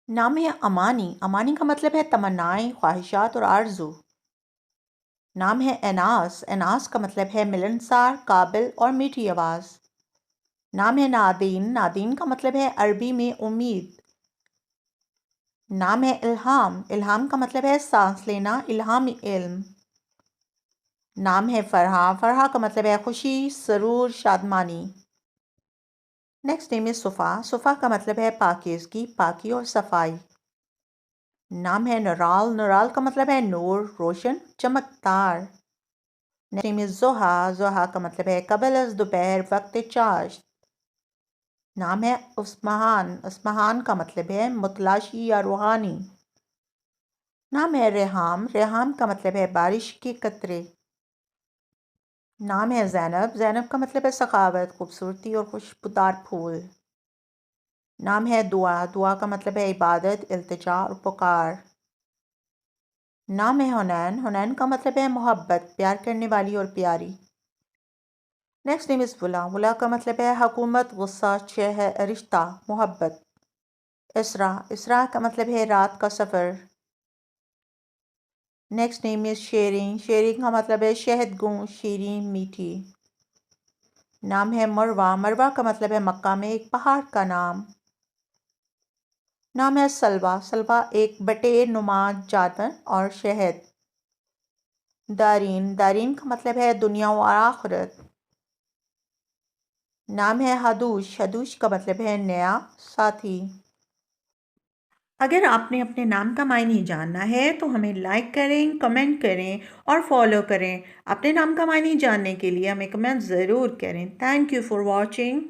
नाम है अमानी। अमानी का मतलब है तमन्नाएं, ख्वाहिशात और आरजू। नाम है एनास। एनास का मतलब है मिलनसार, काबिल और मीठी आवाज़। नाम है नादीन। नादीन का मतलब है अरबी में उम्मीद। नाम है इल्हाम। इल्हाम का मतलब है सांस लेना, इल्हामी इल्म। नाम है फ़रहा। फ़रहा का मतलब है खुशी, सरूर, शादमानी। Next name is Sufa. Sufa का मतलब है पाकीज़गी, पाकी और सफाई। नाम है नूराल। नूराल का मतलब है नूर, रोशन, चमकदार। Next name is Zoha. Zoha का मतलब है कबल अज़ दोपहर, वक्त चाश। नाम है उस्महान। उस्महान का मतलब है मुतलाशी या रूहानी। नाम है रेहाम। रेहाम का मतलब है बारिश के कतरे। नाम है ज़ैनब। ज़ैनब का मतलब है सखावत, खूबसूरती और खुशबूदार फूल। नाम है दुआ। दुआ का मतलब है इबादत, इल्तिजा और पुकार। नाम है हुनैन। हुनैन का मतलब है मोहब्बत, प्यार करने वाली और प्यारी। Next name is Wula. Wula का मतलब है हुकूमत, गुस्सा, रिश्ता, मोहब्बत। इसरा। इसरा का मतलब है रात का सफ़र। Next name is Sherin. Sherin का मतलब है शहदगूं, शीरीं, मीठी। नाम है मरवा। मरवा का मतलब है मक्का में एक पहाड़ का नाम। नाम है सलवा। सलवा एक बटेर नुमा जानवर और शहद। दारीन। दारीन का मतलब है दुनिया और आखिरत। नाम है हदूश। हदूश का मतलब है नया, साथी। अगर आपने अपने नाम का मायने जानना है तो हमें लाइक करें, कमेंट करें और फॉलो करें। अपने नाम का मायने जानने के लिए हमें कमेंट ज़रूर करें। Thank you for watching.